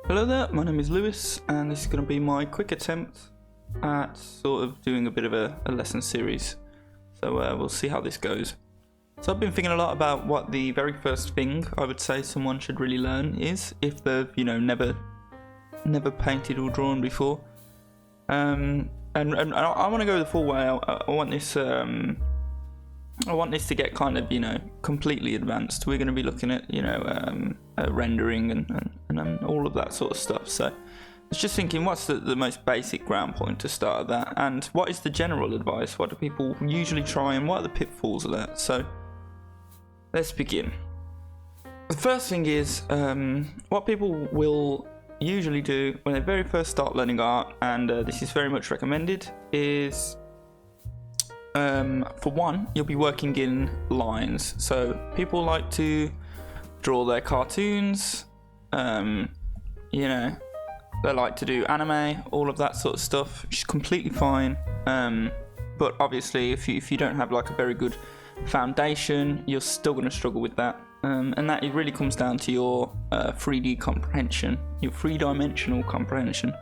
Hello there, my name is Lewis, and this is going to be my quick attempt at sort of doing a bit of a lesson series. So we'll see how this goes. So I've been thinking a lot about what the very first thing I would say someone should really learn is, if they've, never painted or drawn before. And I want to go the full way. I want this to get kind of, completely advanced. We're going to be looking at, rendering and all of that sort of stuff. So I was just thinking, what's the most basic ground point to start at that? And what is the general advice? What do people usually try, and what are the pitfalls of that? So let's begin. The first thing is, what people will usually do when they very first start learning art, and this is very much recommended, is for one, you'll be working in lines. So people like to draw their cartoons, they like to do anime, all of that sort of stuff, which is completely fine. But obviously, if you don't have like a very good foundation, you're still going to struggle with that. And that it really comes down to your 3D comprehension, your three-dimensional comprehension.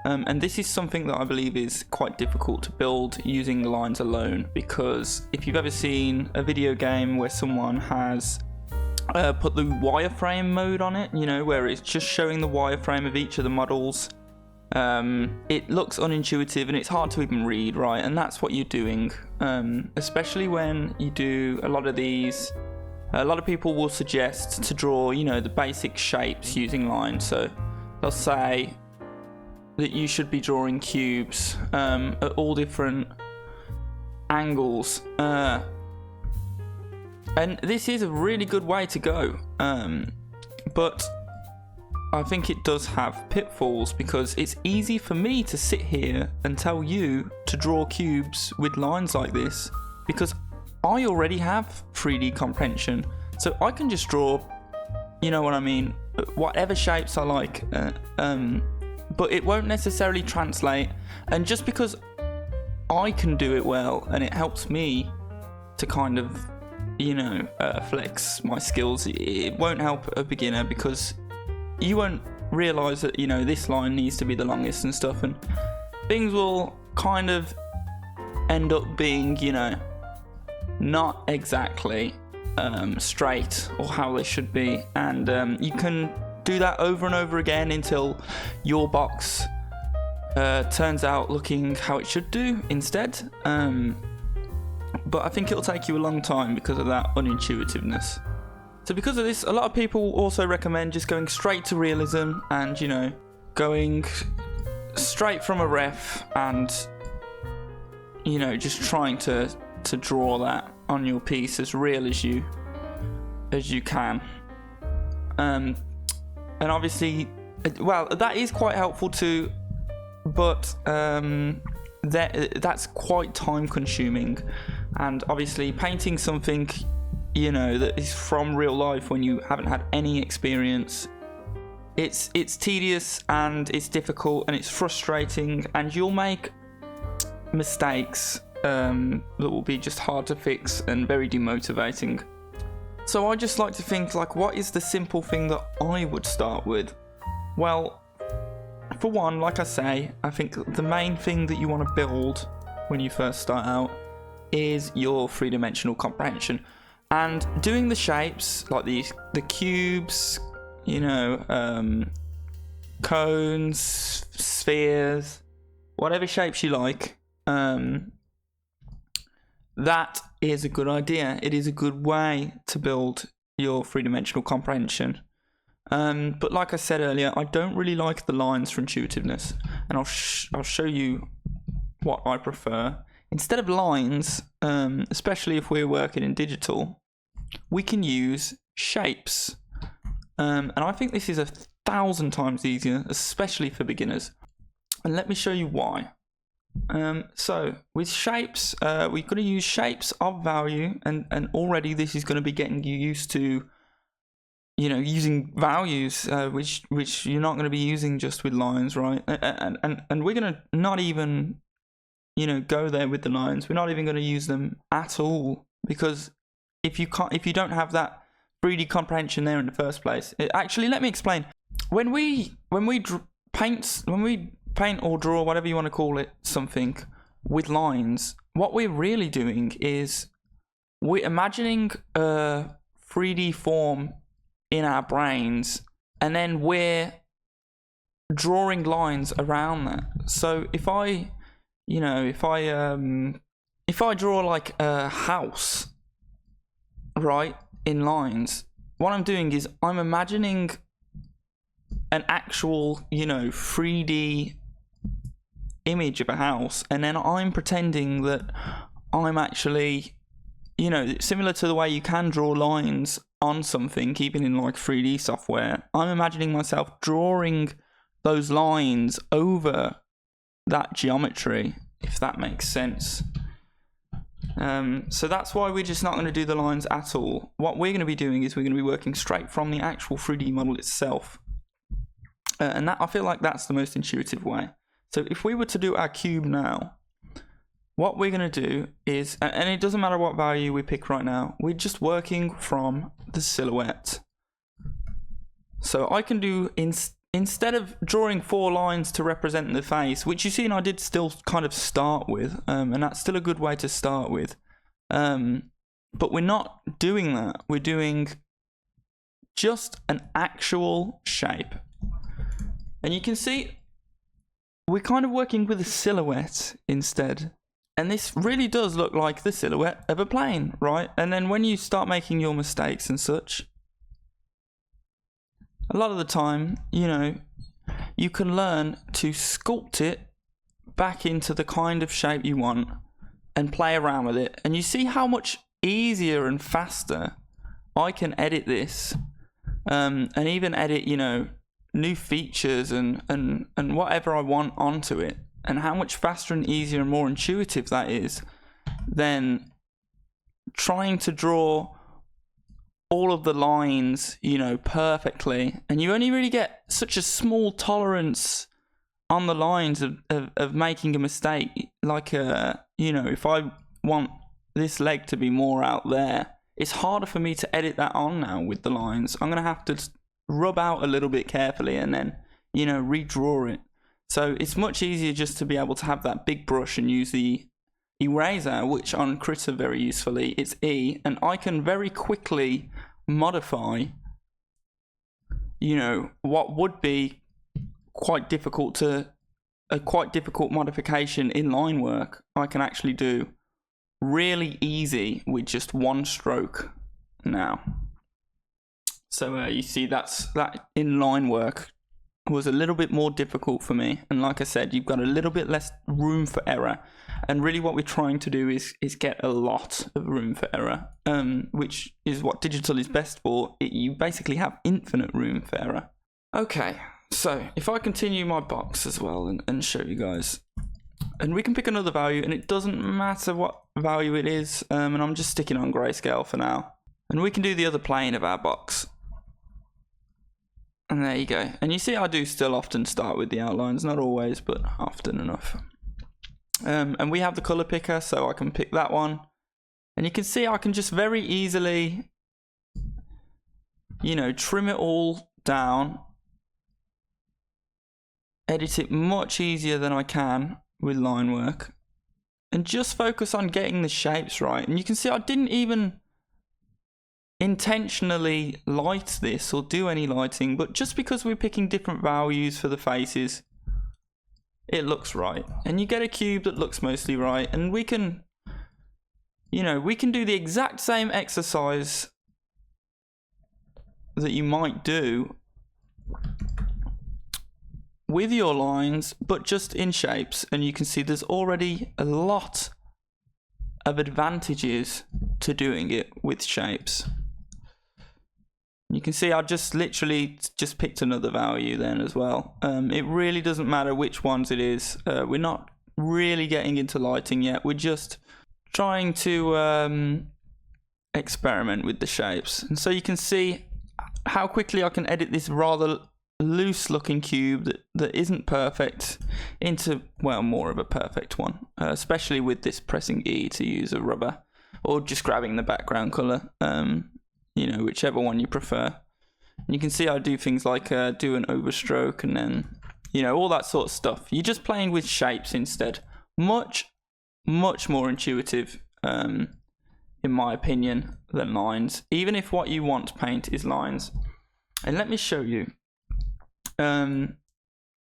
And this is something that I believe is quite difficult to build using lines alone, because if you've ever seen a video game where someone has put the wireframe mode on it, where it's just showing the wireframe of each of the models, it looks unintuitive and it's hard to even read, right? And that's what you're doing, especially when you do a lot of these. A lot of people will suggest to draw, the basic shapes using lines. So they'll say that you should be drawing cubes at all different angles. And this is a really good way to go. But I think it does have pitfalls, because it's easy for me to sit here and tell you to draw cubes with lines like this, because I already have 3D comprehension. So I can just draw, whatever shapes I like. But it won't necessarily translate. And just because I can do it well and it helps me to kind of, flex my skills, it won't help a beginner, because you won't realise that, this line needs to be the longest and stuff. And things will kind of end up being, not exactly straight or how they should be. And you can do that over and over again until your box turns out looking how it should do instead. But I think it'll take you a long time because of that unintuitiveness. So because of this, a lot of people also recommend just going straight to realism and, going straight from a ref and, just trying to draw that on your piece as real as you can. And obviously, well, that is quite helpful too, but that's quite time consuming. And obviously painting something, that is from real life when you haven't had any experience, it's tedious and it's difficult and it's frustrating, and you'll make mistakes that will be just hard to fix and very demotivating. So I just like to think, like, what is the simple thing that I would start with? Well, for one, like I say, I think the main thing that you want to build when you first start out is your three-dimensional comprehension. And doing the shapes, like the cubes, cones, spheres, whatever shapes you like, that is a good idea. It is a good way to build your three-dimensional comprehension. But like I said earlier, I don't really like the lines for intuitiveness, and I'll show you what I prefer. Instead of lines, especially if we're working in digital, we can use shapes. And I think this is 1,000 times easier, especially for beginners. And let me show you why. So with shapes, we're going to use shapes of value, and already this is going to be getting you used to, using values, which you're not going to be using just with lines, right? And we're going to not even, go there with the lines. We're not even going to use them at all, because if you don't have that 3D comprehension there in the first place, actually, let me explain. when we paint or draw, whatever you want to call it, something with lines, what we're really doing is we're imagining a 3D form in our brains, and then we're drawing lines around that. So if I draw like a house, right, in lines, what I'm doing is I'm imagining an actual, 3D image of a house, and then I'm pretending that I'm actually, similar to the way you can draw lines on something, even in like 3D software, I'm imagining myself drawing those lines over that geometry, if that makes sense. So that's why we're just not going to do the lines at all. What we're going to be doing is we're going to be working straight from the actual 3D model itself. And that, I feel like that's the most intuitive way. So if we were to do our cube now, what we're going to do is, and it doesn't matter what value we pick right now, we're just working from the silhouette. So I can do, instead of drawing 4 lines to represent the face, which you see, and I did still kind of start with, and that's still a good way to start with. But we're not doing that. We're doing just an actual shape. And you can see we're kind of working with a silhouette instead. And this really does look like the silhouette of a plane, right? And then when you start making your mistakes and such, a lot of the time, you can learn to sculpt it back into the kind of shape you want and play around with it. And you see how much easier and faster I can edit this, and even edit, new features and whatever I want onto it, and how much faster and easier and more intuitive that is than trying to draw all of the lines, perfectly. And you only really get such a small tolerance on the lines of making a mistake. Like, if I want this leg to be more out there, it's harder for me to edit that on now with the lines. I'm going to have to rub out a little bit carefully and then, redraw it. So it's much easier just to be able to have that big brush and use the eraser, which on Critter very usefully, it's E, and I can very quickly modify, what would be quite difficult modification in line work, I can actually do really easy with just one stroke now. So you see that in line work was a little bit more difficult for me, and like I said, you've got a little bit less room for error, and really what we're trying to do is get a lot of room for error, which is what digital is best for. You basically have infinite room for error. Okay, so if I continue my box as well and show you guys, and we can pick another value, and it doesn't matter what value it is, and I'm just sticking on grayscale for now, and we can do the other plane of our box. And there you go. And you see I do still often start with the outlines, not always, but often enough. And we have the color picker, so I can pick that one. And you can see I can just very easily, trim it all down, edit it much easier than I can with line work, and just focus on getting the shapes right. And you can see I didn't even intentionally light this or do any lighting, but just because we're picking different values for the faces, it looks right, and you get a cube that looks mostly right. And we can do the exact same exercise that you might do with your lines, but just in shapes. And you can see there's already a lot of advantages to doing it with shapes. You can see I just literally just picked another value then as well. It really doesn't matter which ones it is. We're not really getting into lighting yet. We're just trying to experiment with the shapes. And so you can see how quickly I can edit this rather loose looking cube that isn't perfect into, well, more of a perfect one, especially with this pressing E to use a rubber, or just grabbing the background color, whichever one you prefer. And you can see I do things like do an overstroke and then, you know, all that sort of stuff. You're just playing with shapes instead. Much more intuitive, in my opinion, than lines. Even if what you want to paint is lines. And let me show you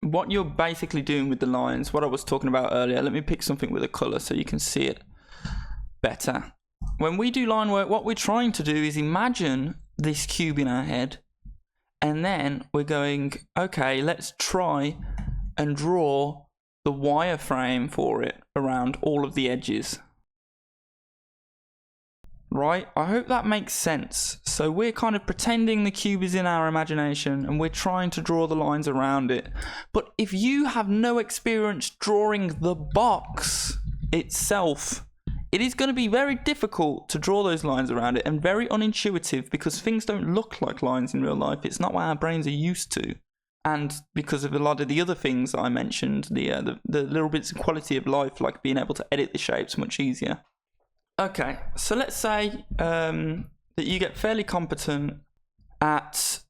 what you're basically doing with the lines, what I was talking about earlier. Let me pick something with a color so you can see it better. When we do line work, what we're trying to do is imagine this cube in our head, and then we're going, okay, let's try and draw the wireframe for it around all of the edges. Right? I hope that makes sense. So we're kind of pretending the cube is in our imagination and we're trying to draw the lines around it. But if you have no experience drawing the box itself, it is going to be very difficult to draw those lines around it and very unintuitive because things don't look like lines in real life. It's not what our brains are used to. And because of a lot of the other things that I mentioned, the little bits of quality of life, like being able to edit the shapes much easier. Okay, so let's say that you get fairly competent at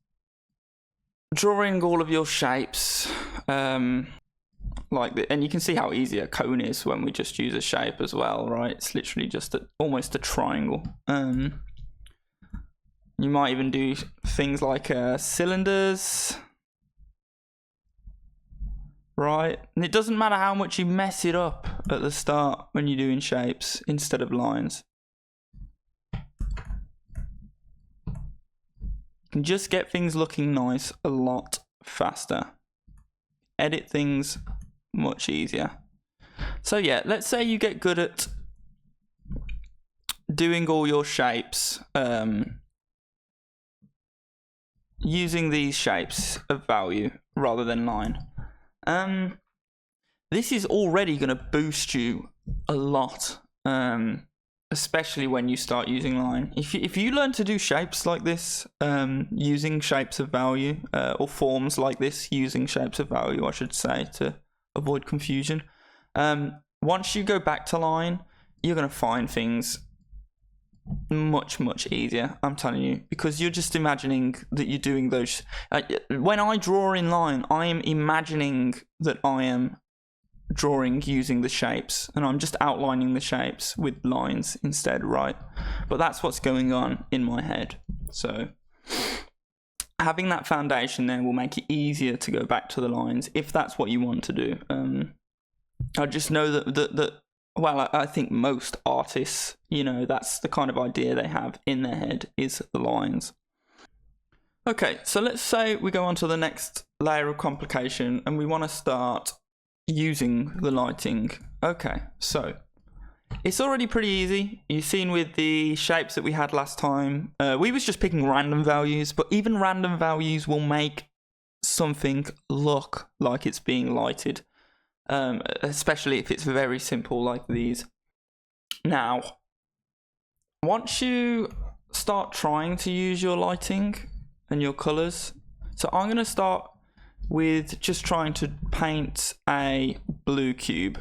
drawing all of your shapes, like and you can see how easy a cone is when we just use a shape as well, right? It's literally just almost a triangle. You might even do things like cylinders. Right, and it doesn't matter how much you mess it up at the start when you're doing shapes instead of lines. You can just get things looking nice a lot faster. Edit things much easier. So yeah, let's say you get good at doing all your shapes, using these shapes of value rather than line. This is already going to boost you a lot, especially when you start using line. If you learn to do shapes like this, using shapes of value, or forms like this, using shapes of value, I should say, to avoid confusion. Once you go back to line, you're going to find things much easier, I'm telling you, because you're just imagining that you're doing those. When I draw in line, I am imagining that I am drawing using the shapes, and I'm just outlining the shapes with lines instead, right? But that's what's going on in my head. So having that foundation there will make it easier to go back to the lines if that's what you want to do. I just know that well, I think most artists, you know, that's the kind of idea they have in their head, is the lines. Okay, so let's say we go on to the next layer of complication and we want to start using the lighting. Okay, so it's already pretty easy. You've seen with the shapes that we had last time, we was just picking random values, but even random values will make something look like it's being lighted. Especially if it's very simple like these. Now, once you start trying to use your lighting and your colors, so I'm going to start with just trying to paint a blue cube.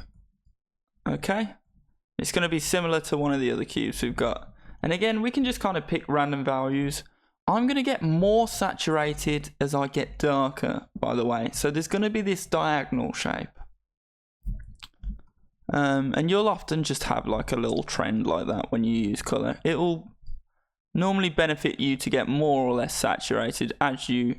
Okay, it's going to be similar to one of the other cubes we've got, and again we can just kind of pick random values. I'm going to get more saturated as I get darker, by the way, so there's going to be this diagonal shape. And you'll often just have like a little trend like that when you use color. It will normally benefit you to get more or less saturated as you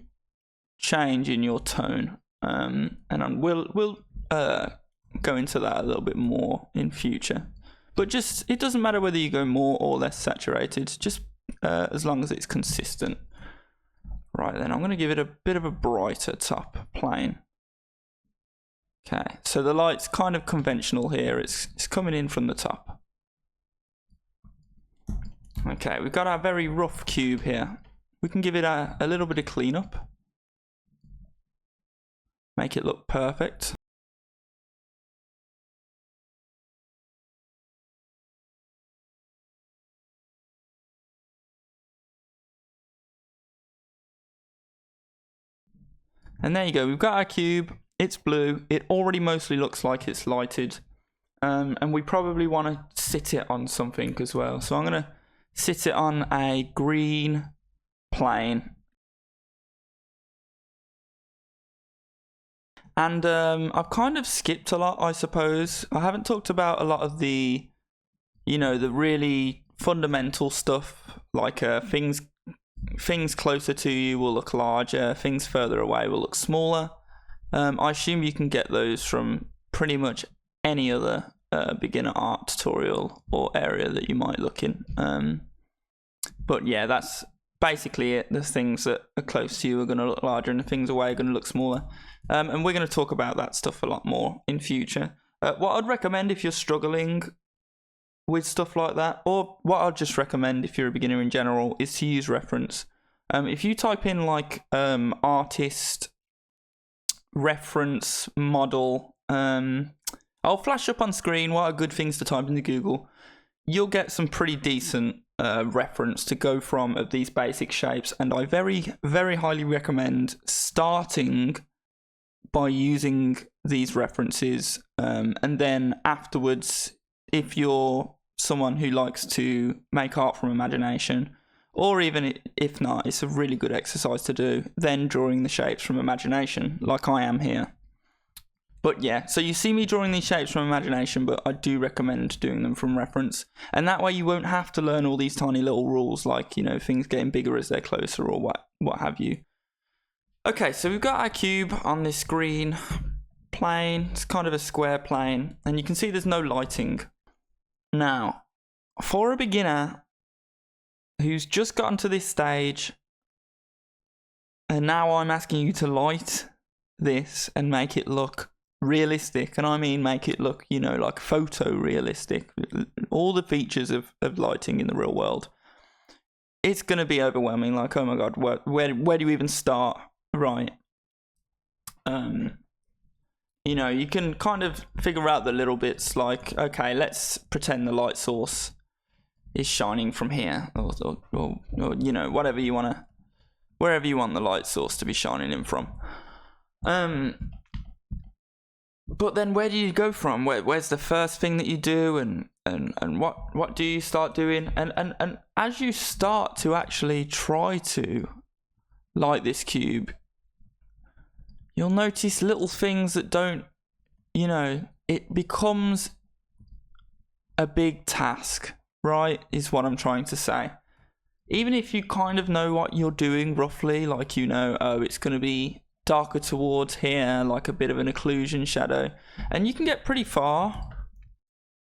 change in your tone. And we'll go into that a little bit more in future. But just, it doesn't matter whether you go more or less saturated, just as long as it's consistent. Right, then I'm going to give it a bit of a brighter top plane. Okay, so the light's kind of conventional here. It's coming in from the top. Okay, we've got our very rough cube here. We can give it a little bit of cleanup. Make it look perfect. And there you go, we've got our cube. It's blue. It already mostly looks like it's lighted. And we probably want to sit it on something as well. So I'm going to sit it on a green plane. And I've kind of skipped a lot, I suppose. I haven't talked about a lot of the, the really fundamental stuff, like things closer to you will look larger, things further away will look smaller. I assume you can get those from pretty much any other beginner art tutorial or area that you might look in. But yeah, that's basically it. The things that are close to you are going to look larger and the things away are going to look smaller. And we're going to talk about that stuff a lot more in future. What I'd recommend if you're struggling with stuff like that, or what I'd just recommend if you're a beginner in general, is to use reference. If you type in like artist reference model, I'll flash up on screen what are good things to type into Google. You'll get some pretty decent reference to go from of these basic shapes, and I very, very highly recommend starting by using these references, and then afterwards, if you're someone who likes to make art from imagination, or even if not, it's a really good exercise to do, then drawing the shapes from imagination, like I am here. But yeah, so you see me drawing these shapes from imagination, but I do recommend doing them from reference. And that way you won't have to learn all these tiny little rules, like, things getting bigger as they're closer or what have you. Okay, so we've got our cube on this green plane. It's kind of a square plane, and you can see there's no lighting. Now, for a beginner who's just gotten to this stage, and now I'm asking you to light this and make it look realistic, and I mean make it look, like photorealistic, all the features of lighting in the real world, it's going to be overwhelming. Like, oh my god, where do you even start? Right. You can kind of figure out the little bits, like, okay, let's pretend the light source is shining from here, or whatever you want to, wherever you want the light source to be shining in from. But then where do you go from? Where's the first thing that you do, and what do you start doing? And as you start to actually try to light this cube, you'll notice little things that don't, it becomes a big task, right? Is what I'm trying to say. Even if you kind of know what you're doing roughly, like, oh, it's going to be darker towards here, like a bit of an occlusion shadow, and you can get pretty far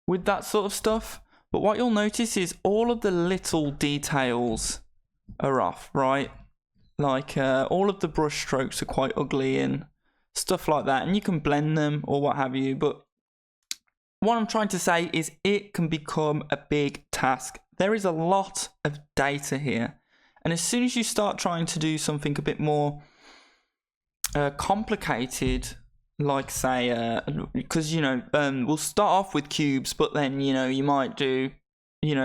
with that sort of stuff. But what you'll notice is all of the little details are off, right? Like all of the brush strokes are quite ugly and stuff like that, and you can blend them or what have you. But what I'm trying to say is it can become a big task. There is a lot of data here, and as soon as you start trying to do something a bit more complicated, like say, because we'll start off with cubes, but then you might do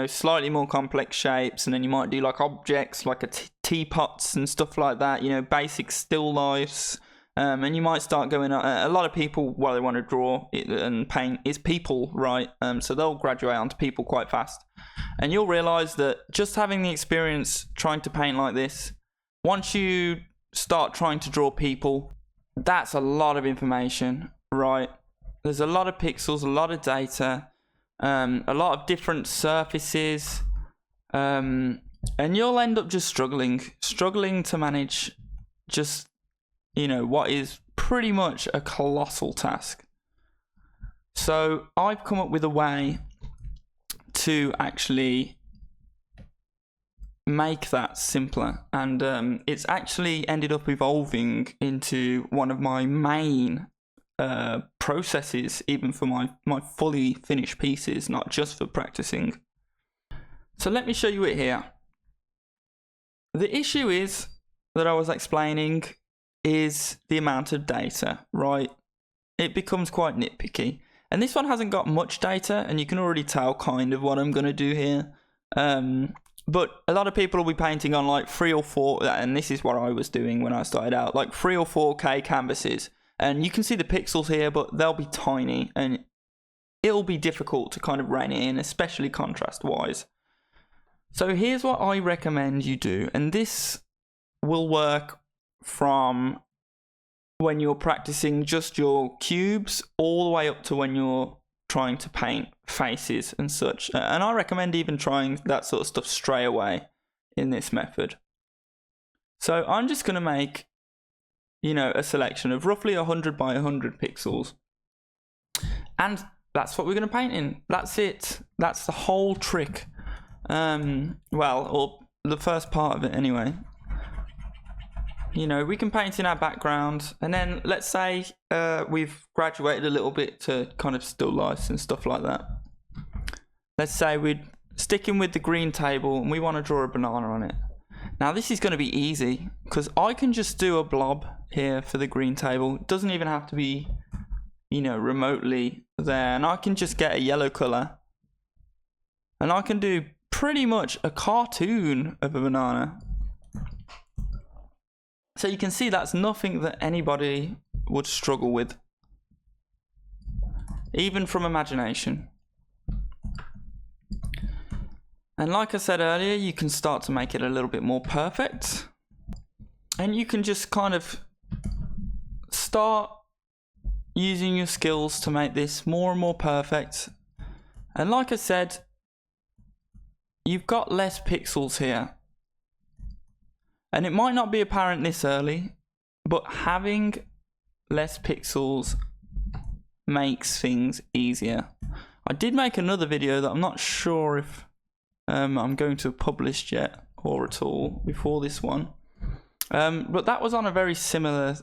slightly more complex shapes, and then you might do like objects, like teapots and stuff like that, basic still lifes, and you might start going a lot of people, what they want to draw and paint is people, right? So they'll graduate onto people quite fast, and you'll realize that just having the experience trying to paint like this, once you start trying to draw people, that's a lot of information, right? There's a lot of pixels, a lot of data, a lot of different surfaces, and you'll end up just struggling to manage just what is pretty much a colossal task. So I've come up with a way to actually make that simpler, and it's actually ended up evolving into one of my main processes, even for my fully finished pieces, not just for practicing. So let me show you it here. The issue is that I was explaining is the amount of data, right? It becomes quite nitpicky, and this one hasn't got much data, and you can already tell kind of what I'm going to do here. But a lot of people will be painting on like 3 or 4, and this is what I was doing when I started out, like 3 or 4K canvases. And you can see the pixels here, but they'll be tiny, and it'll be difficult to kind of rein it in, especially contrast-wise. So here's what I recommend you do, and this will work from when you're practicing just your cubes, all the way up to when you're trying to paint faces and such. And I recommend even trying that sort of stuff straight away in this method. So I'm just going to make, you know, a selection of roughly 100 by 100 pixels. And that's what we're going to paint in. That's it. That's the whole trick. Well, or the first part of it anyway. You know, we can paint in our background, and then let's say we've graduated a little bit to kind of still lifes and stuff like that. Let's say we're sticking with the green table and we want to draw a banana on it. Now this is going to be easy because I can just do a blob here for the green table. It doesn't even have to be, you know, remotely there, and I can just get a yellow color and I can do pretty much a cartoon of a banana. So you can see that's nothing that anybody would struggle with, even from imagination. And like I said earlier, you can start to make it a little bit more perfect. And you can just kind of start using your skills to make this more and more perfect. And like I said, you've got less pixels here. And it might not be apparent this early, but having less pixels makes things easier. I did make another video that I'm not sure if I'm going to have published yet or at all before this one. But that was on a very similar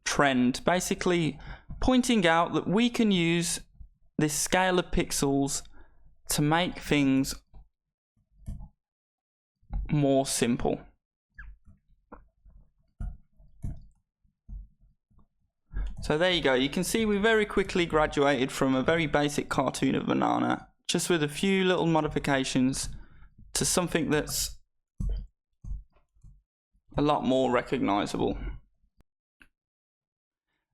trend, basically pointing out that we can use this scale of pixels to make things more simple. So there you go. You can see we very quickly graduated from a very basic cartoon of a banana, just with a few little modifications, to something that's a lot more recognizable.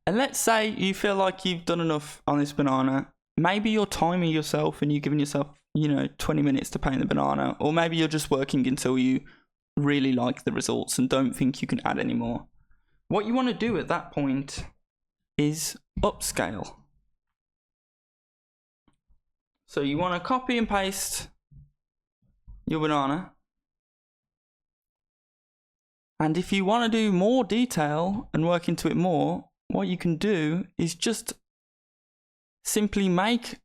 And let's say you feel like you've done enough on this banana. Maybe you're timing yourself and you're giving yourself, you know, 20 minutes to paint the banana, or maybe you're just working until you really like the results and don't think you can add any more. What you want to do at that point is upscale. So you want to copy and paste your banana, and if you want to do more detail and work into it more, what you can do is just simply make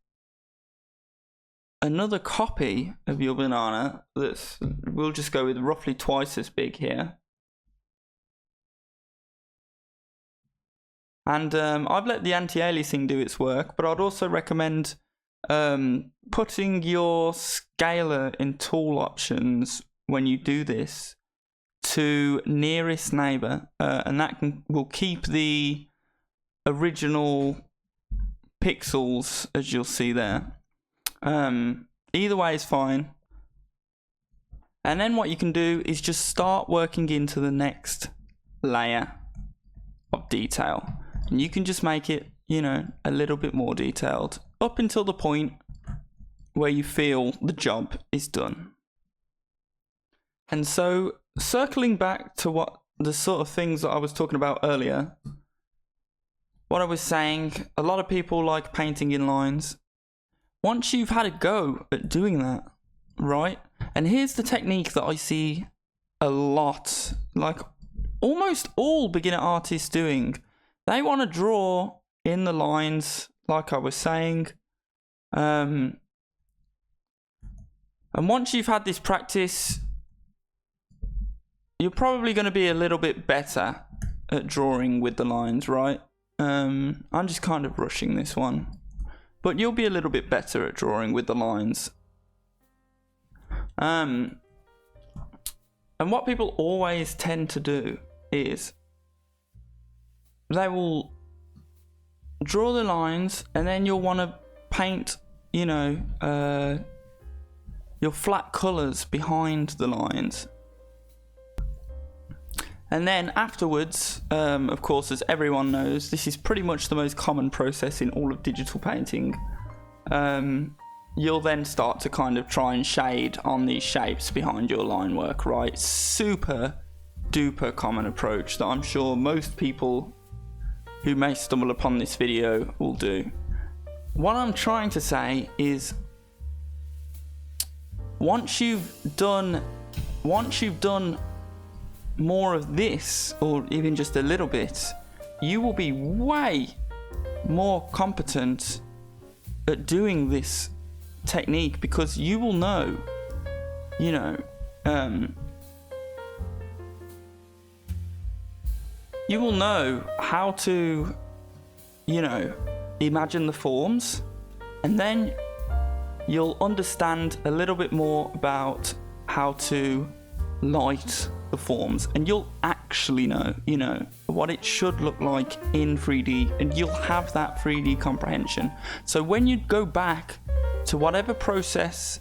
another copy of your banana that's, we'll just go with roughly twice as big here. And I've let the anti-aliasing do its work, but I'd also recommend putting your scaler in tool options when you do this to nearest neighbor, and that will keep the original pixels as you'll see there. Either way is fine. And then what you can do is just start working into the next layer of detail, and you can just make it, you know, a little bit more detailed up until the point where you feel the job is done. And so circling back to what the sort of things that I was talking about earlier, what I was saying, a lot of people like painting in lines. Once you've had a go at doing that, right? And here's the technique that I see a lot, like almost all beginner artists doing. They want to draw in the lines, like I was saying. And once you've had this practice, you're probably going to be a little bit better at drawing with the lines, right? I'm just kind of rushing this one, but you'll be a little bit better at drawing with the lines. And what people always tend to do is they will draw the lines, and then you'll want to paint, you know, your flat colors behind the lines. And then afterwards, of course, as everyone knows, this is pretty much the most common process in all of digital painting. You'll then start to kind of try and shade on these shapes behind your line work, right? Super duper common approach that I'm sure most people who may stumble upon this video will do. What I'm trying to say is, once you've done more of this, or even just a little bit, you will be way more competent at doing this technique, because you will know, you will know how to, imagine the forms, and then you'll understand a little bit more about how to light the forms, and you'll actually know, what it should look like in 3D, and you'll have that 3D comprehension. So when you go back to whatever process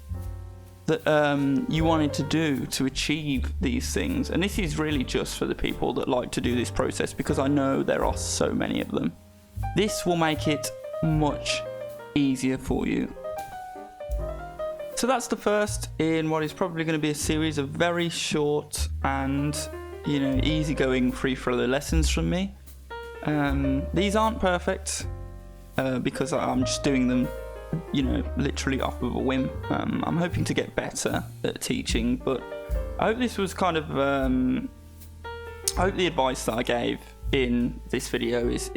that you wanted to do to achieve these things, and this is really just for the people that like to do this process, because I know there are so many of them, this will make it much easier for you. So that's the first in what is probably going to be a series of very short and easygoing free-flow lessons from me. These aren't perfect because I'm just doing them literally off of a whim. I'm hoping to get better at teaching, but I hope this was kind of I hope the advice that I gave in this video is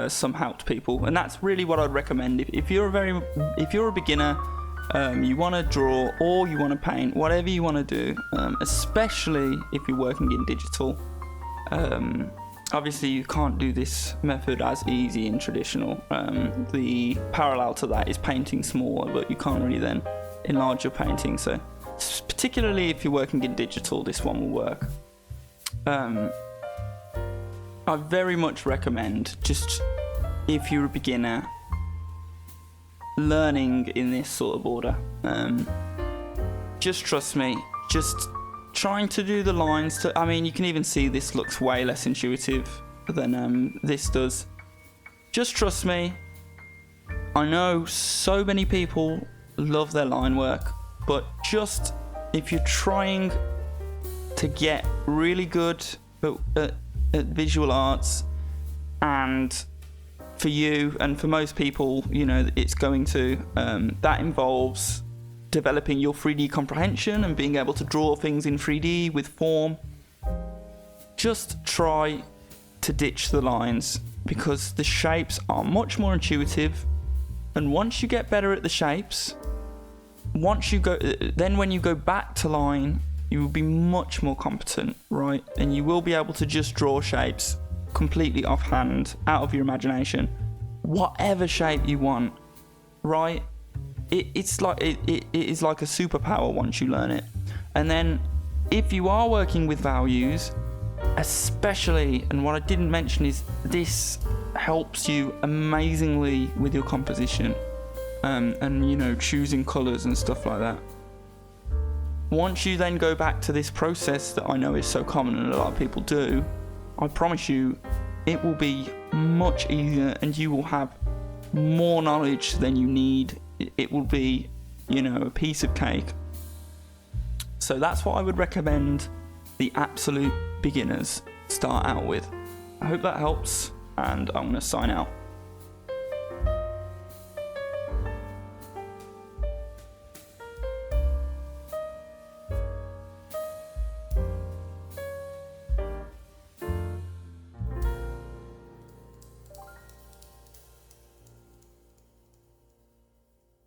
some help to people, and that's really what I'd recommend. If you're a beginner, you want to draw or you want to paint, whatever you want to do, especially if you're working in digital. Obviously you can't do this method as easy in traditional. The parallel to that is painting smaller, but you can't really then enlarge your painting. So particularly if you're working in digital, this one will work. I very much recommend, just if you're a beginner, learning in this sort of order. Just trust me, just trying to do the lines you can even see this looks way less intuitive than this does. Just trust me. I know so many people love their line work, but just if you're trying to get really good at visual arts, and for you and for most people, it's going to, that involves developing your 3D comprehension and being able to draw things in 3D with form. Just try to ditch the lines, because the shapes are much more intuitive, and once you get better at the shapes, when you go back to line, you will be much more competent, right? And you will be able to just draw shapes completely offhand, out of your imagination, whatever shape you want, right? It is like a superpower once you learn it. And then if you are working with values, especially, and what I didn't mention is this helps you amazingly with your composition, and choosing colors and stuff like that. Once you then go back to this process that I know is so common and a lot of people do, I promise you it will be much easier, and you will have more knowledge than you need. It will be, a piece of cake. So that's what I would recommend the absolute beginners start out with. I hope that helps, and I'm going to sign out.